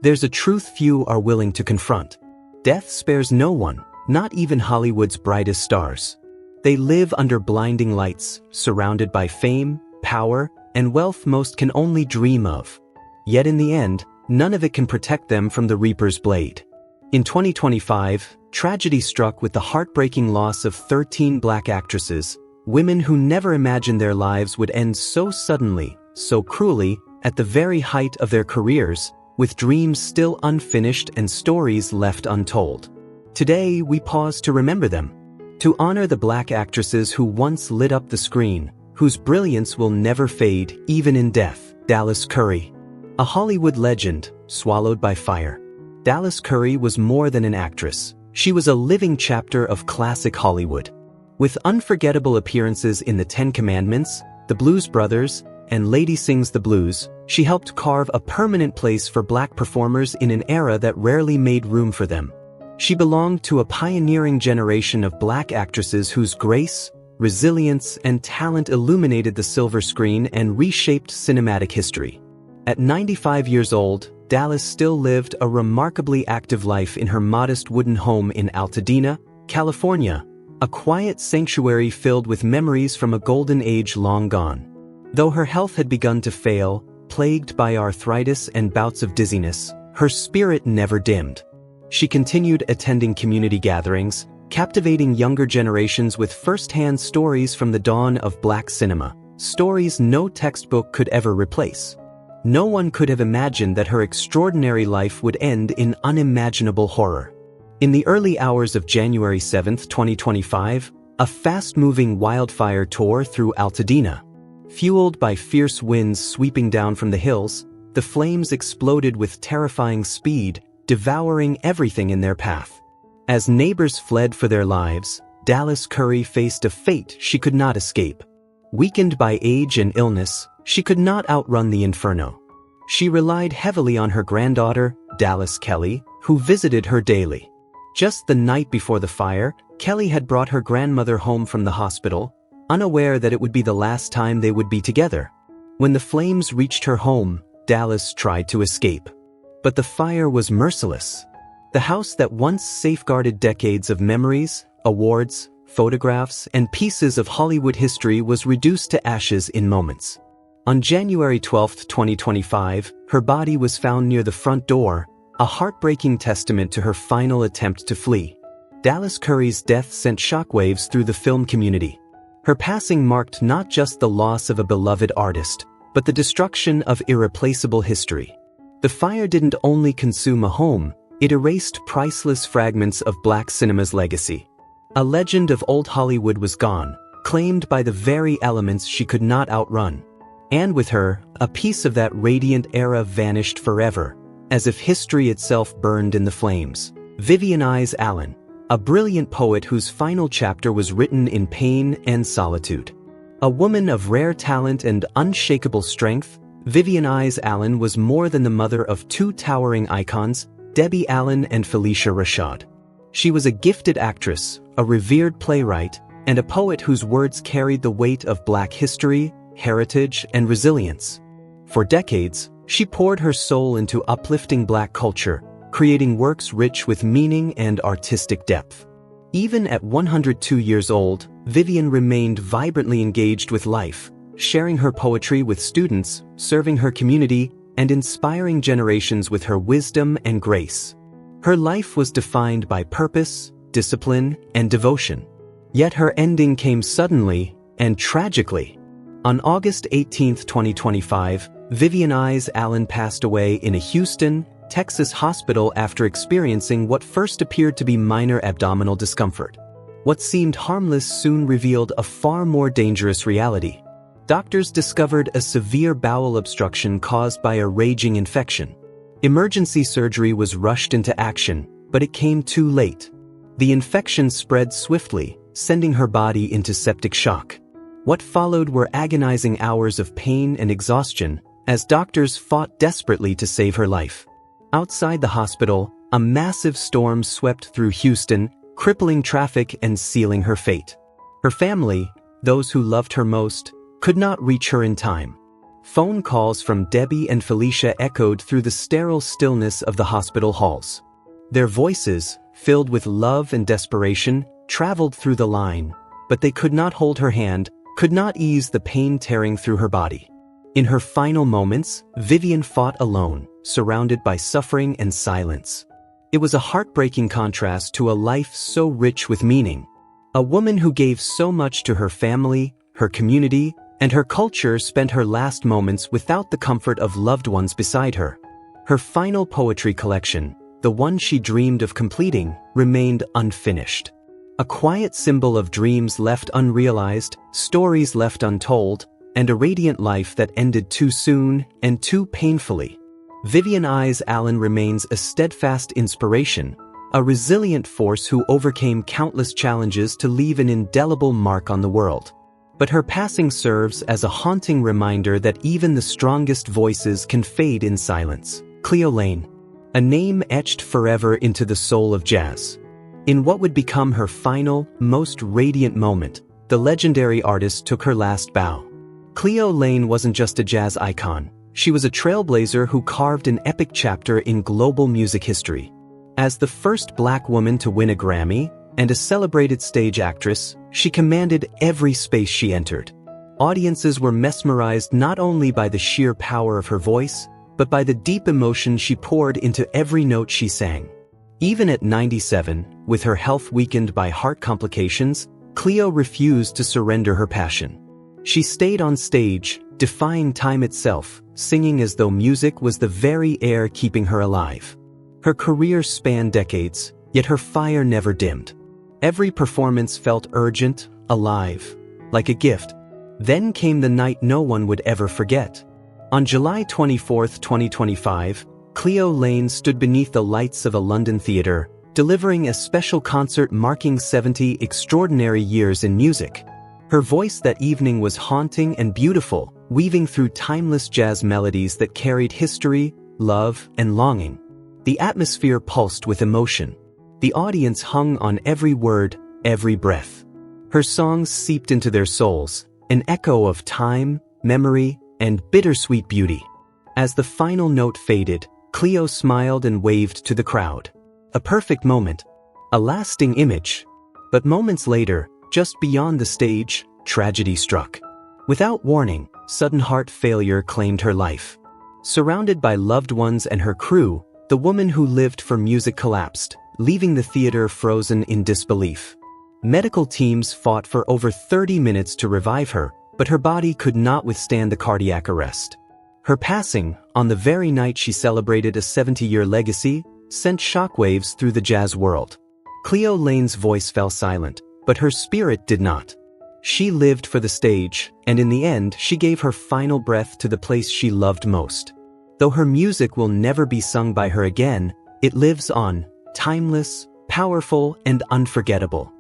there's a truth few are willing to confront. Death spares no one, not even Hollywood's brightest stars. They live under blinding lights, surrounded by fame, power, and wealth most can only dream of. Yet in the end, none of it can protect them from the Reaper's blade. In 2025, tragedy struck with the heartbreaking loss of 13 Black actresses, women who never imagined their lives would end so suddenly, so cruelly, at the very height of their careers, with dreams still unfinished and stories left untold. Today, we pause to remember them, to honor the Black actresses who once lit up the screen, whose brilliance will never fade, even in death. Dallas Curry. A Hollywood legend, swallowed by fire. Dallas Curry was more than an actress. She was a living chapter of classic Hollywood. With unforgettable appearances in The Ten Commandments, The Blues Brothers, and Lady Sings the Blues, she helped carve a permanent place for Black performers in an era that rarely made room for them. She belonged to a pioneering generation of Black actresses whose grace, resilience, and talent illuminated the silver screen and reshaped cinematic history. At 95 years old, Dallas still lived a remarkably active life in her modest wooden home in Altadena, California, a quiet sanctuary filled with memories from a golden age long gone. Though her health had begun to fail, plagued by arthritis and bouts of dizziness, her spirit never dimmed. She continued attending community gatherings, captivating younger generations with first-hand stories from the dawn of Black cinema, stories no textbook could ever replace. No one could have imagined that her extraordinary life would end in unimaginable horror. In the early hours of January 7, 2025, a fast-moving wildfire tore through Altadena. Fueled by fierce winds sweeping down from the hills, the flames exploded with terrifying speed, devouring everything in their path. As neighbors fled for their lives, Dallas Curry faced a fate she could not escape. Weakened by age and illness, she could not outrun the inferno. She relied heavily on her granddaughter, Dallas Kelly, who visited her daily. Just the night before the fire, Kelly had brought her grandmother home from the hospital, unaware that it would be the last time they would be together. When the flames reached her home, Dallas tried to escape. But the fire was merciless. The house that once safeguarded decades of memories, awards, photographs, and pieces of Hollywood history was reduced to ashes in moments. On January 12, 2025, her body was found near the front door, a heartbreaking testament to her final attempt to flee. Dallas Curry's death sent shockwaves through the film community. Her passing marked not just the loss of a beloved artist, but the destruction of irreplaceable history. The fire didn't only consume a home, it erased priceless fragments of Black cinema's legacy. A legend of old Hollywood was gone, claimed by the very elements she could not outrun. And with her, a piece of that radiant era vanished forever, as if history itself burned in the flames. Vivian Eyes Allen, a brilliant poet whose final chapter was written in pain and solitude. A woman of rare talent and unshakable strength, Vivian Eyes Allen was more than the mother of two towering icons, Debbie Allen and Felicia Rashad. She was a gifted actress, a revered playwright, and a poet whose words carried the weight of Black history, heritage, and resilience. For decades, she poured her soul into uplifting Black culture, creating works rich with meaning and artistic depth. Even at 102 years old, Vivian remained vibrantly engaged with life, sharing her poetry with students, serving her community, and inspiring generations with her wisdom and grace. Her life was defined by purpose, discipline, and devotion. Yet her ending came suddenly and tragically. On August 18, 2025, Vivian Eyes Allen passed away in a Houston, Texas hospital after experiencing what first appeared to be minor abdominal discomfort. What seemed harmless soon revealed a far more dangerous reality. Doctors discovered a severe bowel obstruction caused by a raging infection. Emergency surgery was rushed into action, but it came too late. The infection spread swiftly, sending her body into septic shock. What followed were agonizing hours of pain and exhaustion, as doctors fought desperately to save her life. Outside the hospital, a massive storm swept through Houston, crippling traffic and sealing her fate. Her family, those who loved her most, could not reach her in time. Phone calls from Debbie and Felicia echoed through the sterile stillness of the hospital halls. Their voices, filled with love and desperation, traveled through the line, but they could not hold her hand, could not ease the pain tearing through her body. In her final moments, Vivian fought alone, surrounded by suffering and silence. It was a heartbreaking contrast to a life so rich with meaning. A woman who gave so much to her family, her community, and her culture spent her last moments without the comfort of loved ones beside her. Her final poetry collection, the one she dreamed of completing, remained unfinished. A quiet symbol of dreams left unrealized, stories left untold, and a radiant life that ended too soon and too painfully. Vivian Eyes Allen remains a steadfast inspiration, a resilient force who overcame countless challenges to leave an indelible mark on the world. But her passing serves as a haunting reminder that even the strongest voices can fade in silence. Cleo Laine, a name etched forever into the soul of jazz. In what would become her final, most radiant moment, the legendary artist took her last bow. Cleo Laine wasn't just a jazz icon, she was a trailblazer who carved an epic chapter in global music history. As the first Black woman to win a Grammy, and a celebrated stage actress, she commanded every space she entered. Audiences were mesmerized not only by the sheer power of her voice, but by the deep emotion she poured into every note she sang. Even at 97, with her health weakened by heart complications, Cleo refused to surrender her passion. She stayed on stage, defying time itself, singing as though music was the very air keeping her alive. Her career spanned decades, yet her fire never dimmed. Every performance felt urgent, alive, like a gift. Then came the night no one would ever forget. On July 24, 2025, Cleo Laine stood beneath the lights of a London theatre, delivering a special concert marking 70 extraordinary years in music. Her voice that evening was haunting and beautiful, weaving through timeless jazz melodies that carried history, love, and longing. The atmosphere pulsed with emotion. The audience hung on every word, every breath. Her songs seeped into their souls, an echo of time, memory, and bittersweet beauty. As the final note faded, Cleo smiled and waved to the crowd. A perfect moment, a lasting image. But moments later, just beyond the stage, tragedy struck. Without warning, sudden heart failure claimed her life. Surrounded by loved ones and her crew, the woman who lived for music collapsed, leaving the theater frozen in disbelief. Medical teams fought for over 30 minutes to revive her, but her body could not withstand the cardiac arrest. Her passing, on the very night she celebrated a 70-year legacy, sent shockwaves through the jazz world. Cleo Laine's voice fell silent, but her spirit did not. She lived for the stage, and in the end, she gave her final breath to the place she loved most. Though her music will never be sung by her again, it lives on, timeless, powerful, and unforgettable.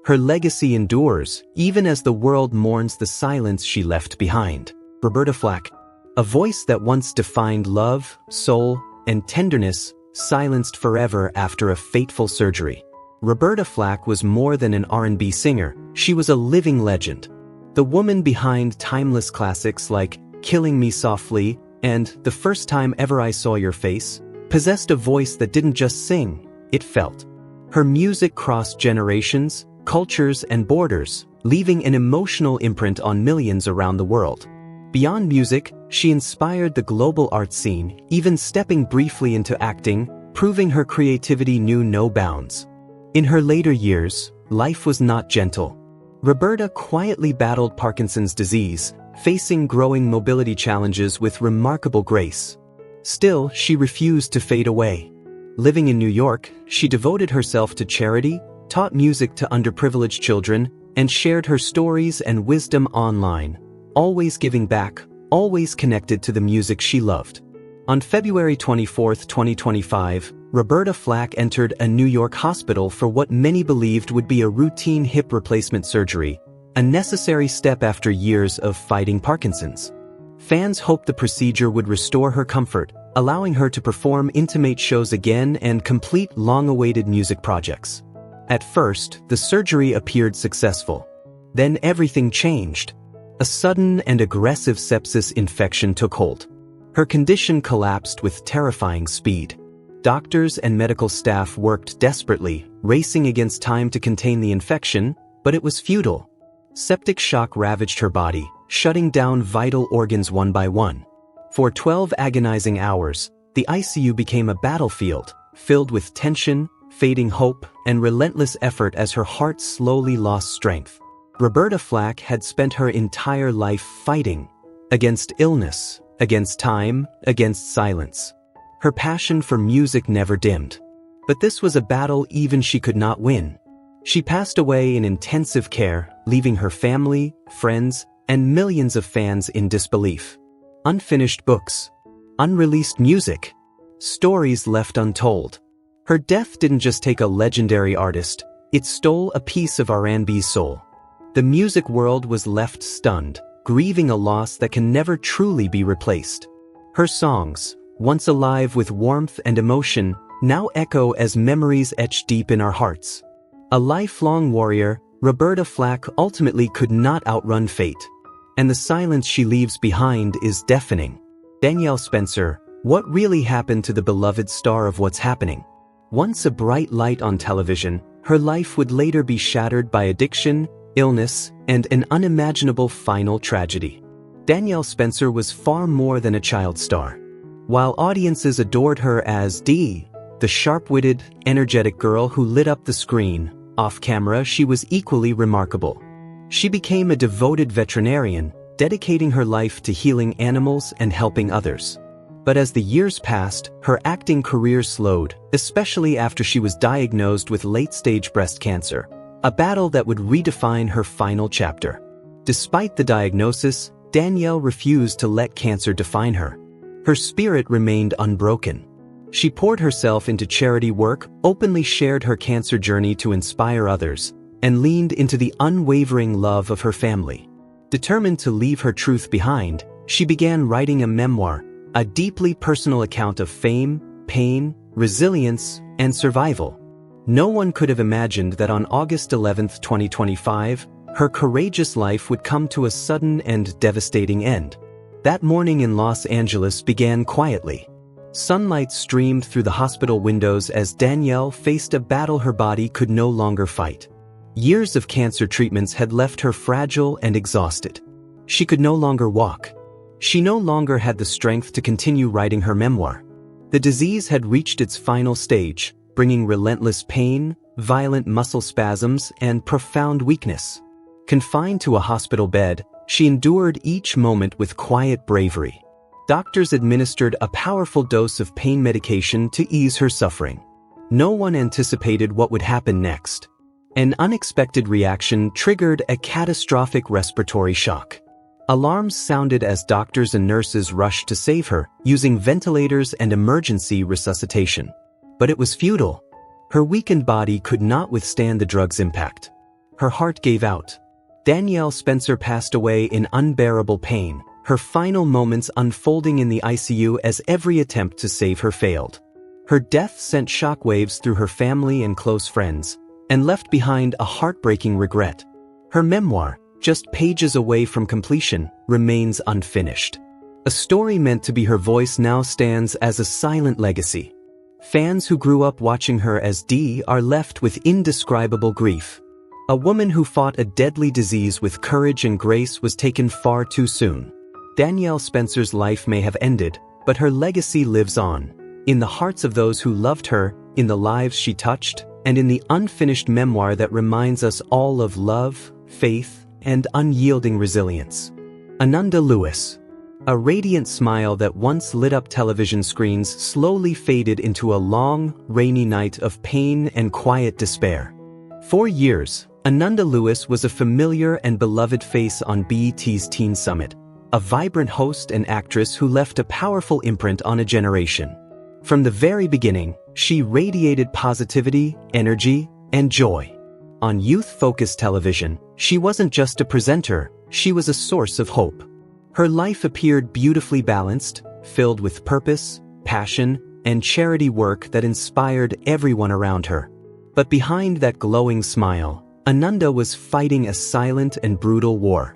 Her legacy endures, even as the world mourns the silence she left behind. Roberta Flack, a voice that once defined love, soul, and tenderness, silenced forever after a fateful surgery. Roberta Flack was more than an R&B singer, she was a living legend. The woman behind timeless classics like Killing Me Softly and The First Time Ever I Saw Your Face possessed a voice that didn't just sing, it felt. Her music crossed generations, cultures, and borders, leaving an emotional imprint on millions around the world. Beyond music, she inspired the global art scene, even stepping briefly into acting, proving her creativity knew no bounds. In her later years, life was not gentle. Roberta quietly battled Parkinson's disease, facing growing mobility challenges with remarkable grace. Still, she refused to fade away. Living in New York, she devoted herself to charity, taught music to underprivileged children, and shared her stories and wisdom online, always giving back, always connected to the music she loved. On February 24, 2025, Roberta Flack entered a New York hospital for what many believed would be a routine hip replacement surgery, a necessary step after years of fighting Parkinson's. Fans hoped the procedure would restore her comfort, allowing her to perform intimate shows again and complete long-awaited music projects. At first, the surgery appeared successful. Then everything changed. A sudden and aggressive sepsis infection took hold. Her condition collapsed with terrifying speed. Doctors and medical staff worked desperately, racing against time to contain the infection, but it was futile. Septic shock ravaged her body, shutting down vital organs one by one. For 12 agonizing hours, the ICU became a battlefield, filled with tension, fading hope, and relentless effort as her heart slowly lost strength. Roberta Flack had spent her entire life fighting against illness, against time, against silence. Her passion for music never dimmed. But this was a battle even she could not win. She passed away in intensive care, leaving her family, friends, and millions of fans in disbelief. Unfinished books, unreleased music, stories left untold. Her death didn't just take a legendary artist, it stole a piece of R&B's soul. The music world was left stunned, grieving a loss that can never truly be replaced. Her songs, once alive with warmth and emotion, now echo as memories etched deep in our hearts. A lifelong warrior, Roberta Flack ultimately could not outrun fate. And the silence she leaves behind is deafening. Danielle Spencer, what really happened to the beloved star of What's Happening? Once a bright light on television, her life would later be shattered by addiction, illness, and an unimaginable final tragedy. Danielle Spencer was far more than a child star. While audiences adored her as Dee, the sharp-witted, energetic girl who lit up the screen, off-camera she was equally remarkable. She became a devoted veterinarian, dedicating her life to healing animals and helping others. But as the years passed, her acting career slowed, especially after she was diagnosed with late-stage breast cancer, a battle that would redefine her final chapter. Despite the diagnosis, Danielle refused to let cancer define her. Her spirit remained unbroken. She poured herself into charity work, openly shared her cancer journey to inspire others, and leaned into the unwavering love of her family. Determined to leave her truth behind, she began writing a memoir, a deeply personal account of fame, pain, resilience, and survival. No one could have imagined that on August 11, 2025, her courageous life would come to a sudden and devastating end. That morning in Los Angeles began quietly. Sunlight streamed through the hospital windows as Danielle faced a battle her body could no longer fight. Years of cancer treatments had left her fragile and exhausted. She could no longer walk. She no longer had the strength to continue writing her memoir. The disease had reached its final stage, bringing relentless pain, violent muscle spasms, and profound weakness. Confined to a hospital bed, she endured each moment with quiet bravery. Doctors administered a powerful dose of pain medication to ease her suffering. No one anticipated what would happen next. An unexpected reaction triggered a catastrophic respiratory shock. Alarms sounded as doctors and nurses rushed to save her, using ventilators and emergency resuscitation. But it was futile. Her weakened body could not withstand the drug's impact. Her heart gave out. Danielle Spencer passed away in unbearable pain, her final moments unfolding in the ICU as every attempt to save her failed. Her death sent shockwaves through her family and close friends, and left behind a heartbreaking regret. Her memoir, just pages away from completion, remains unfinished. A story meant to be her voice now stands as a silent legacy. Fans who grew up watching her as Dee are left with indescribable grief. A woman who fought a deadly disease with courage and grace was taken far too soon. Danielle Spencer's life may have ended, but her legacy lives on, in the hearts of those who loved her, in the lives she touched, and in the unfinished memoir that reminds us all of love, faith, and unyielding resilience. Ananda Lewis. A radiant smile that once lit up television screens slowly faded into a long, rainy night of pain and quiet despair. For years, Ananda Lewis was a familiar and beloved face on BET's Teen Summit, a vibrant host and actress who left a powerful imprint on a generation. From the very beginning, she radiated positivity, energy, and joy. On youth-focused television, she wasn't just a presenter, she was a source of hope. Her life appeared beautifully balanced, filled with purpose, passion, and charity work that inspired everyone around her. But behind that glowing smile, Ananda was fighting a silent and brutal war.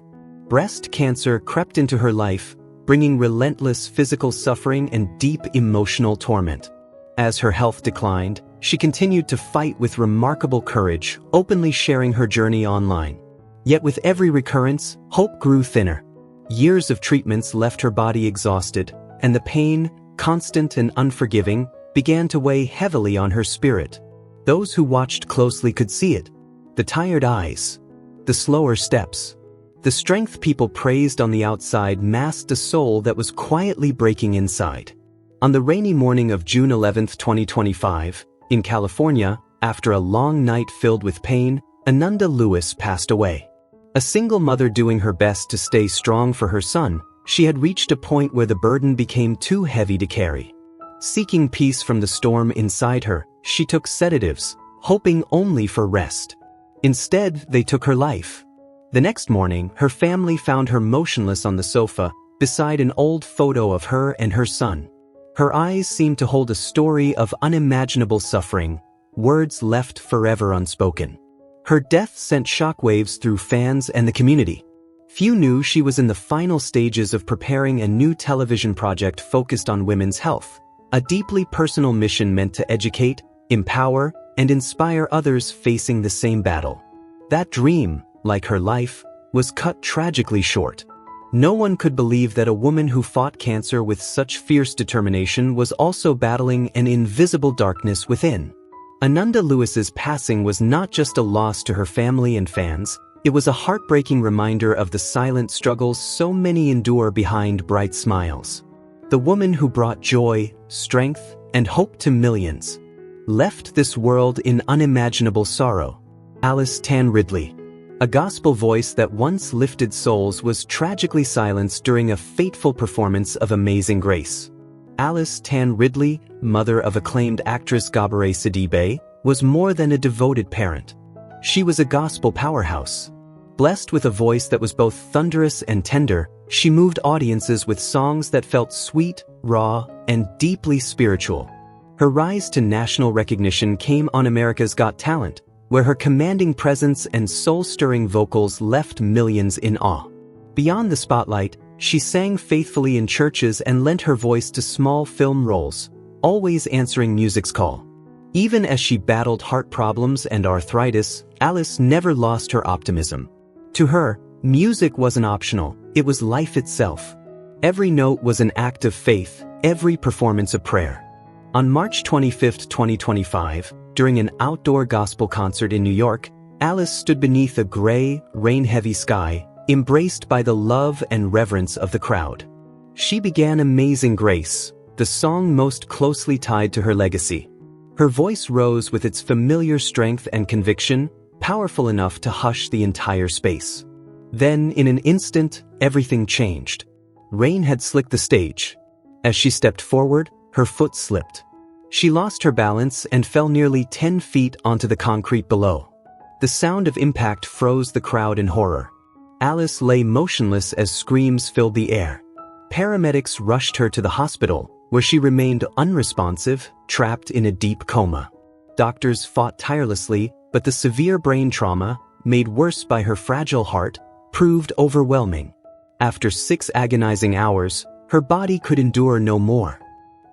Breast cancer crept into her life, bringing relentless physical suffering and deep emotional torment. As her health declined, she continued to fight with remarkable courage, openly sharing her journey online. Yet with every recurrence, hope grew thinner. Years of treatments left her body exhausted, and the pain, constant and unforgiving, began to weigh heavily on her spirit. Those who watched closely could see it. The tired eyes, the slower steps. The strength people praised on the outside masked a soul that was quietly breaking inside. On the rainy morning of June 11, 2025, in California, after a long night filled with pain, Ananda Lewis passed away. A single mother doing her best to stay strong for her son, she had reached a point where the burden became too heavy to carry. Seeking peace from the storm inside her, she took sedatives, hoping only for rest. Instead, they took her life. The next morning, her family found her motionless on the sofa, beside an old photo of her and her son. Her eyes seemed to hold a story of unimaginable suffering, words left forever unspoken. Her death sent shockwaves through fans and the community. Few knew she was in the final stages of preparing a new television project focused on women's health, a deeply personal mission meant to educate, empower, and inspire others facing the same battle. That dream, like her life, was cut tragically short. No one could believe that a woman who fought cancer with such fierce determination was also battling an invisible darkness within. Ananda Lewis's passing was not just a loss to her family and fans, it was a heartbreaking reminder of the silent struggles so many endure behind bright smiles. The woman who brought joy, strength, and hope to millions left this world in unimaginable sorrow. Alice Tan Ridley. A gospel voice that once lifted souls was tragically silenced during a fateful performance of Amazing Grace. Alice Tan Ridley, mother of acclaimed actress Gabourey Sidibe, was more than a devoted parent. She was a gospel powerhouse. Blessed with a voice that was both thunderous and tender, she moved audiences with songs that felt sweet, raw, and deeply spiritual. Her rise to national recognition came on America's Got Talent, where her commanding presence and soul-stirring vocals left millions in awe. Beyond the spotlight, she sang faithfully in churches and lent her voice to small film roles, always answering music's call. Even as she battled heart problems and arthritis, Alice never lost her optimism. To her, music wasn't optional, it was life itself. Every note was an act of faith, every performance a prayer. On March 25, 2025, during an outdoor gospel concert in New York, Alice stood beneath a gray, rain-heavy sky, embraced by the love and reverence of the crowd. She began Amazing Grace, the song most closely tied to her legacy. Her voice rose with its familiar strength and conviction, powerful enough to hush the entire space. Then, in an instant, everything changed. Rain had slicked the stage. As she stepped forward, her foot slipped. She lost her balance and fell nearly 10 feet onto the concrete below. The sound of impact froze the crowd in horror. Alice lay motionless as screams filled the air. Paramedics rushed her to the hospital, where she remained unresponsive, trapped in a deep coma. Doctors fought tirelessly, but the severe brain trauma, made worse by her fragile heart, proved overwhelming. After 6 agonizing hours, her body could endure no more.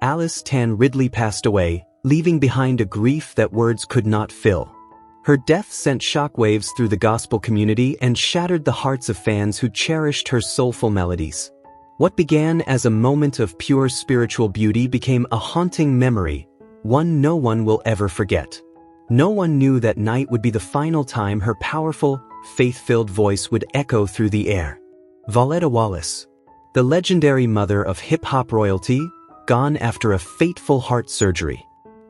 Alice Tan Ridley passed away, leaving behind a grief that words could not fill. Her death sent shockwaves through the gospel community and shattered the hearts of fans who cherished her soulful melodies. What began as a moment of pure spiritual beauty became a haunting memory, one no one will ever forget. No one knew that night would be the final time her powerful, faith-filled voice would echo through the air. Voletta Wallace. The legendary mother of hip-hop royalty, gone after a fateful heart surgery.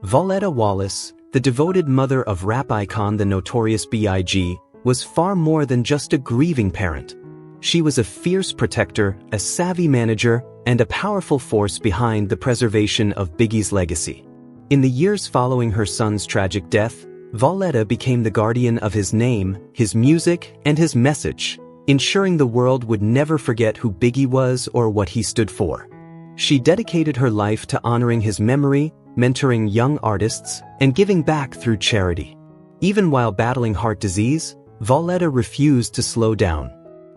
Voletta Wallace, the devoted mother of rap icon the Notorious B.I.G., was far more than just a grieving parent. She was a fierce protector, a savvy manager, and a powerful force behind the preservation of Biggie's legacy. In the years following her son's tragic death, Voletta became the guardian of his name, his music, and his message, ensuring the world would never forget who Biggie was or what he stood for. She dedicated her life to honoring his memory, mentoring young artists, and giving back through charity. Even while battling heart disease, Voletta refused to slow down.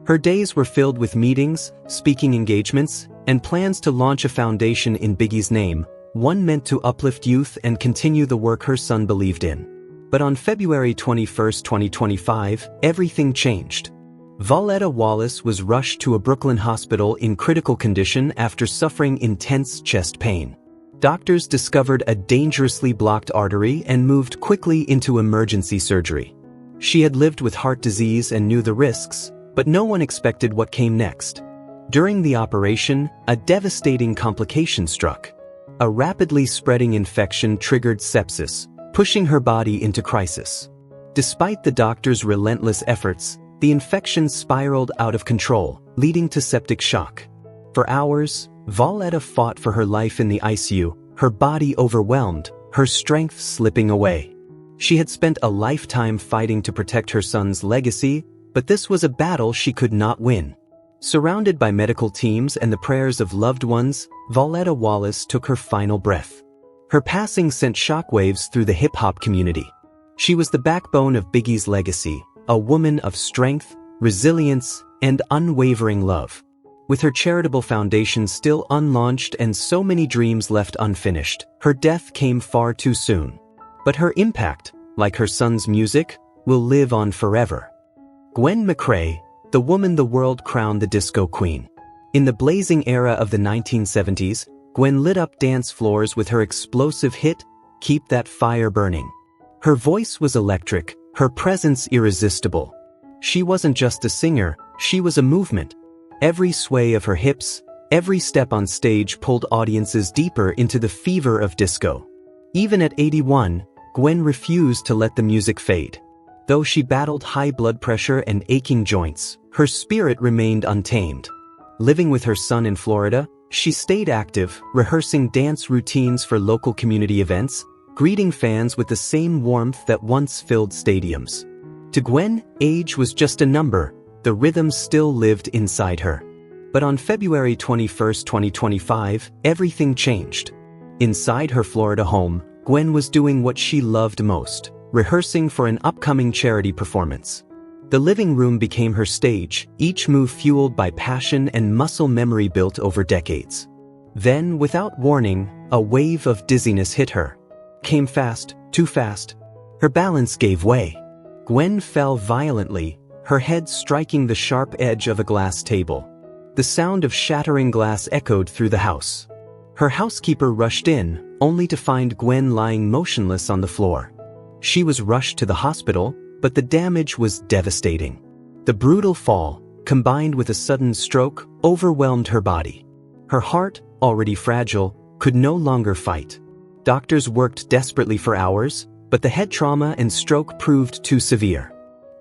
Her days were filled with meetings, speaking engagements, and plans to launch a foundation in Biggie's name, one meant to uplift youth and continue the work her son believed in. But on February 21, 2025, everything changed. Voletta Wallace was rushed to a Brooklyn hospital in critical condition after suffering intense chest pain. Doctors discovered a dangerously blocked artery and moved quickly into emergency surgery. She had lived with heart disease and knew the risks, but no one expected what came next. During the operation, a devastating complication struck. A rapidly spreading infection triggered sepsis, pushing her body into crisis. Despite the doctor's relentless efforts, the infection spiraled out of control, leading to septic shock. For hours, Voletta fought for her life in the ICU, her body overwhelmed, her strength slipping away. She had spent a lifetime fighting to protect her son's legacy, but this was a battle she could not win. Surrounded by medical teams and the prayers of loved ones, Voletta Wallace took her final breath. Her passing sent shockwaves through the hip-hop community. She was the backbone of Biggie's legacy, a woman of strength, resilience, and unwavering love. With her charitable foundation still unlaunched and so many dreams left unfinished, her death came far too soon. But her impact, like her son's music, will live on forever. Gwen McCrae, the woman the world crowned the disco queen. In the blazing era of the 1970s, Gwen lit up dance floors with her explosive hit, Keep That Fire Burning. Her voice was electric, her presence irresistible. She wasn't just a singer, she was a movement. Every sway of her hips, every step on stage pulled audiences deeper into the fever of disco. Even at 81, Gwen refused to let the music fade. Though she battled high blood pressure and aching joints, her spirit remained untamed. Living with her son in Florida, she stayed active, rehearsing dance routines for local community events, greeting fans with the same warmth that once filled stadiums. To Gwen, age was just a number, the rhythm still lived inside her. But on February 21, 2025, everything changed. Inside her Florida home, Gwen was doing what she loved most, rehearsing for an upcoming charity performance. The living room became her stage, each move fueled by passion and muscle memory built over decades. Then, without warning, a wave of dizziness hit her. Came fast, too fast. Her balance gave way. Gwen fell violently, her head striking the sharp edge of a glass table. The sound of shattering glass echoed through the house. Her housekeeper rushed in, only to find Gwen lying motionless on the floor. She was rushed to the hospital, but the damage was devastating. The brutal fall, combined with a sudden stroke, overwhelmed her body. Her heart, already fragile, could no longer fight. Doctors worked desperately for hours, but the head trauma and stroke proved too severe.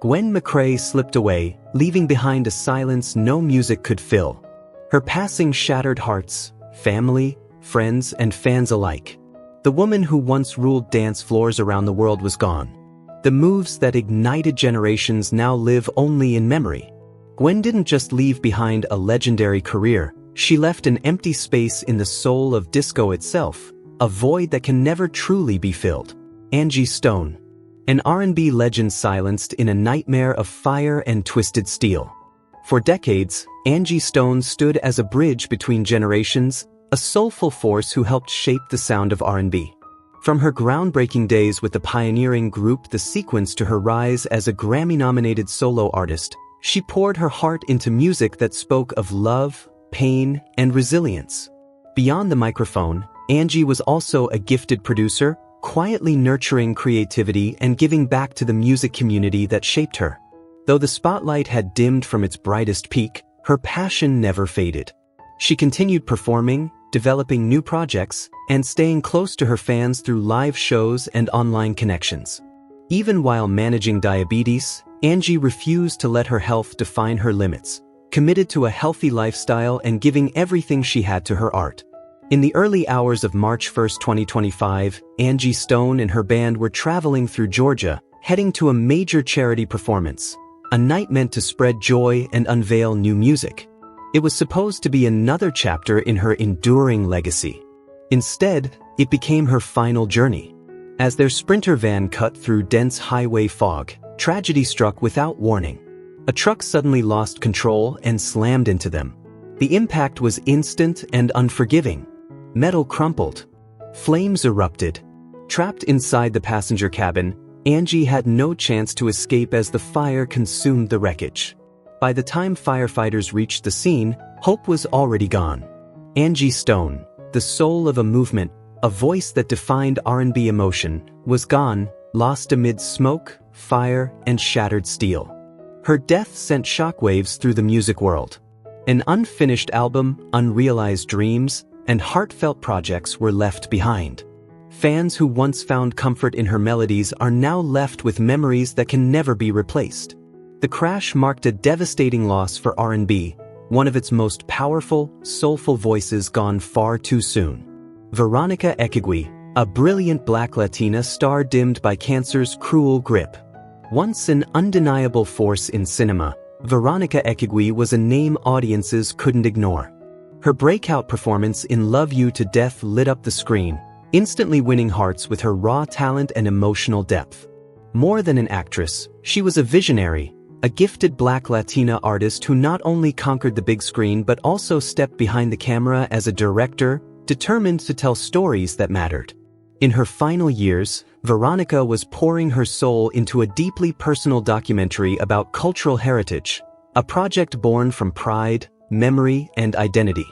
Gwen McCrae slipped away, leaving behind a silence no music could fill. Her passing shattered hearts, family, friends, and fans alike. The woman who once ruled dance floors around the world was gone. The moves that ignited generations now live only in memory. Gwen didn't just leave behind a legendary career, she left an empty space in the soul of disco itself, a void that can never truly be filled. Angie Stone, an R&B legend silenced in a nightmare of fire and twisted steel. For decades, Angie Stone stood as a bridge between generations, a soulful force who helped shape the sound of R&B. From her groundbreaking days with the pioneering group The Sequence to her rise as a Grammy-nominated solo artist, she poured her heart into music that spoke of love, pain, and resilience. Beyond the microphone, Angie was also a gifted producer, quietly nurturing creativity and giving back to the music community that shaped her. Though the spotlight had dimmed from its brightest peak, her passion never faded. She continued performing, developing new projects, and staying close to her fans through live shows and online connections. Even while managing diabetes, Angie refused to let her health define her limits, committed to a healthy lifestyle and giving everything she had to her art. In the early hours of March 1, 2025, Angie Stone and her band were traveling through Georgia, heading to a major charity performance, a night meant to spread joy and unveil new music. It was supposed to be another chapter in her enduring legacy. Instead, it became her final journey. As their Sprinter van cut through dense highway fog, tragedy struck without warning. A truck suddenly lost control and slammed into them. The impact was instant and unforgiving. Metal crumpled. Flames erupted. Trapped inside the passenger cabin, Angie had no chance to escape as the fire consumed the wreckage. By the time firefighters reached the scene, hope was already gone. Angie Stone, the soul of a movement, a voice that defined R&B emotion, was gone, lost amid smoke, fire, and shattered steel. Her death sent shockwaves through the music world. An unfinished album, unrealized dreams, and heartfelt projects were left behind. Fans who once found comfort in her melodies are now left with memories that can never be replaced. The crash marked a devastating loss for R&B, one of its most powerful, soulful voices gone far too soon. Veronica Ekegui, a brilliant Black Latina star dimmed by cancer's cruel grip. Once an undeniable force in cinema, Veronica Ekegui was a name audiences couldn't ignore. Her breakout performance in Love You to Death lit up the screen, instantly winning hearts with her raw talent and emotional depth. More than an actress, she was a visionary, a gifted Black Latina artist who not only conquered the big screen but also stepped behind the camera as a director, determined to tell stories that mattered. In her final years, Veronica was pouring her soul into a deeply personal documentary about cultural heritage, a project born from pride, memory, and identity.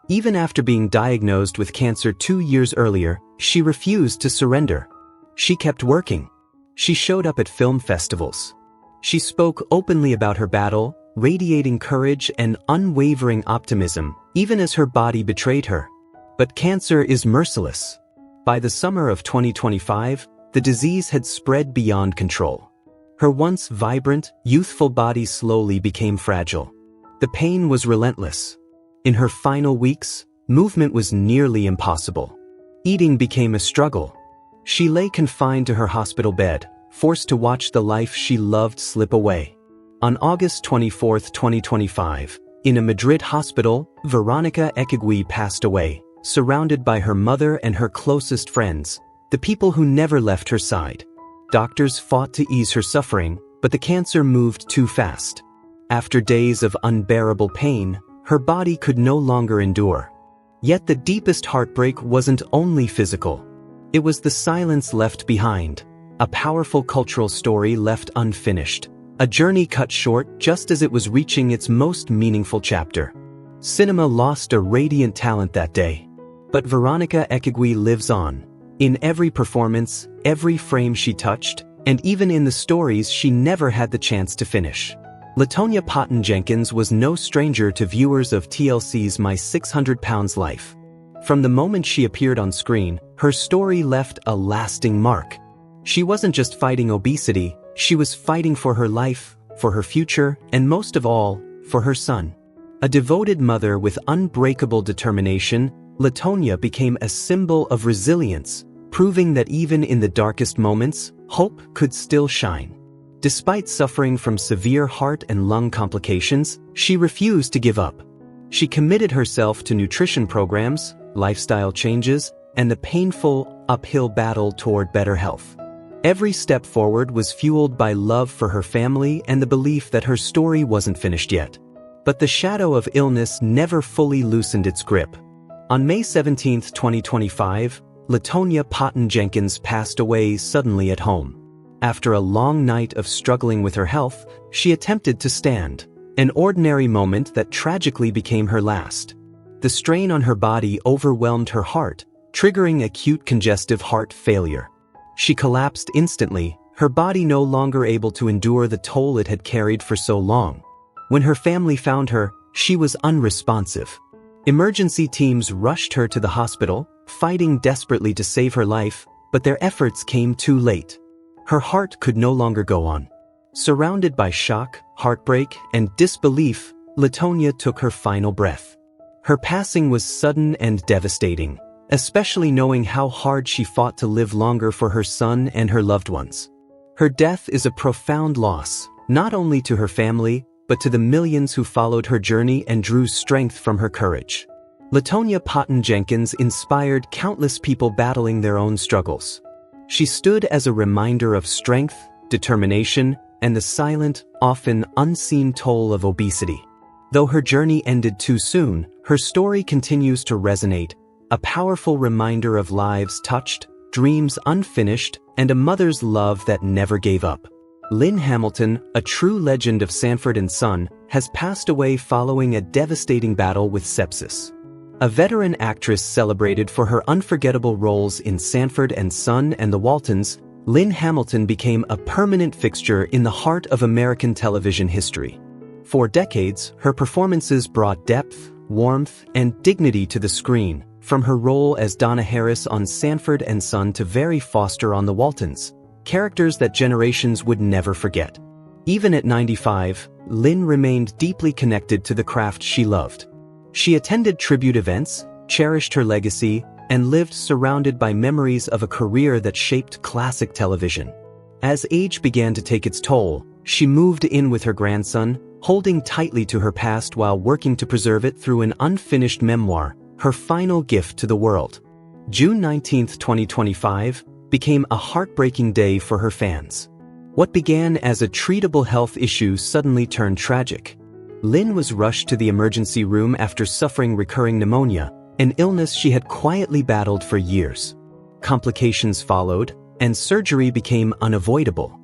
Even after being diagnosed with cancer 2 years earlier, she refused to surrender. She kept working. She showed up at film festivals. She spoke openly about her battle, radiating courage and unwavering optimism, even as her body betrayed her. But cancer is merciless. By the summer of 2025, the disease had spread beyond control. Her once vibrant, youthful body slowly became fragile. The pain was relentless. In her final weeks, movement was nearly impossible. Eating became a struggle. She lay confined to her hospital bed, forced to watch the life she loved slip away. On August 24, 2025, in a Madrid hospital, Veronica Ekegui passed away, surrounded by her mother and her closest friends, the people who never left her side. Doctors fought to ease her suffering, but the cancer moved too fast. After days of unbearable pain, her body could no longer endure. Yet the deepest heartbreak wasn't only physical. It was the silence left behind, a powerful cultural story left unfinished, a journey cut short just as it was reaching its most meaningful chapter. Cinema lost a radiant talent that day. But Veronica Ekegui lives on, in every performance, every frame she touched, and even in the stories she never had the chance to finish. LaTonya Potton Jenkins was no stranger to viewers of TLC's My 600 Pounds Life. From the moment she appeared on screen, her story left a lasting mark. She wasn't just fighting obesity, she was fighting for her life, for her future, and most of all, for her son. A devoted mother with unbreakable determination, LaTonya became a symbol of resilience, proving that even in the darkest moments, hope could still shine. Despite suffering from severe heart and lung complications, she refused to give up. She committed herself to nutrition programs, lifestyle changes, and the painful, uphill battle toward better health. Every step forward was fueled by love for her family and the belief that her story wasn't finished yet. But the shadow of illness never fully loosened its grip. On May 17, 2025, LaTonya Potton Jenkins passed away suddenly at home. After a long night of struggling with her health, she attempted to stand, an ordinary moment that tragically became her last. The strain on her body overwhelmed her heart, triggering acute congestive heart failure. She collapsed instantly, her body no longer able to endure the toll it had carried for so long. When her family found her, she was unresponsive. Emergency teams rushed her to the hospital, fighting desperately to save her life, but their efforts came too late. Her heart could no longer go on. Surrounded by shock, heartbreak, and disbelief, LaTonya took her final breath. Her passing was sudden and devastating, especially knowing how hard she fought to live longer for her son and her loved ones. Her death is a profound loss, not only to her family, but to the millions who followed her journey and drew strength from her courage. LaTonya Potton Jenkins inspired countless people battling their own struggles. She stood as a reminder of strength, determination, and the silent, often unseen toll of obesity. Though her journey ended too soon, her story continues to resonate, a powerful reminder of lives touched, dreams unfinished, and a mother's love that never gave up. Lynn Hamilton, a true legend of Sanford & Son, has passed away following a devastating battle with sepsis. A veteran actress celebrated for her unforgettable roles in Sanford & Son and The Waltons, Lynn Hamilton became a permanent fixture in the heart of American television history. For decades, her performances brought depth, warmth, and dignity to the screen, from her role as Donna Harris on Sanford & Son to Very Foster on The Waltons, characters that generations would never forget. Even at 95, Lynn remained deeply connected to the craft she loved. She attended tribute events, cherished her legacy, and lived surrounded by memories of a career that shaped classic television. As age began to take its toll, she moved in with her grandson, holding tightly to her past while working to preserve it through an unfinished memoir, her final gift to the world. June 19, 2025, became a heartbreaking day for her fans. What began as a treatable health issue suddenly turned tragic. Lynn was rushed to the emergency room after suffering recurring pneumonia, an illness she had quietly battled for years. Complications followed, and surgery became unavoidable.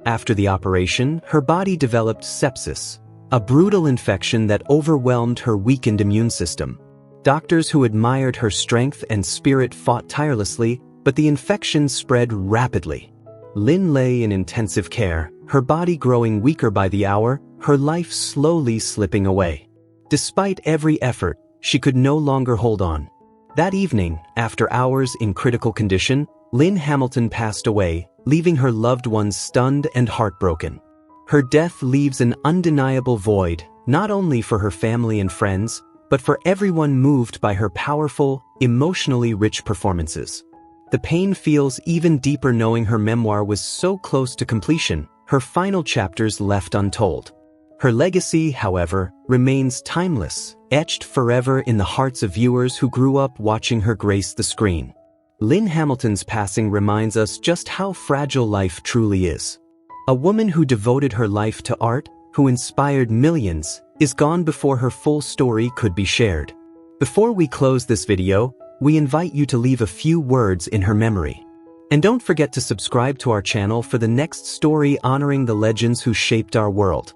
After the operation, her body developed sepsis, a brutal infection that overwhelmed her weakened immune system. Doctors who admired her strength and spirit fought tirelessly, but the infection spread rapidly. Lynn lay in intensive care, her body growing weaker by the hour, her life slowly slipping away. Despite every effort, she could no longer hold on. That evening, after hours in critical condition, Lynn Hamilton passed away, leaving her loved ones stunned and heartbroken. Her death leaves an undeniable void, not only for her family and friends, but for everyone moved by her powerful, emotionally rich performances. The pain feels even deeper knowing her memoir was so close to completion, her final chapters left untold. Her legacy, however, remains timeless, etched forever in the hearts of viewers who grew up watching her grace the screen. Lynn Hamilton's passing reminds us just how fragile life truly is. A woman who devoted her life to art, who inspired millions, is gone before her full story could be shared. Before we close this video, we invite you to leave a few words in her memory. And don't forget to subscribe to our channel for the next story honoring the legends who shaped our world.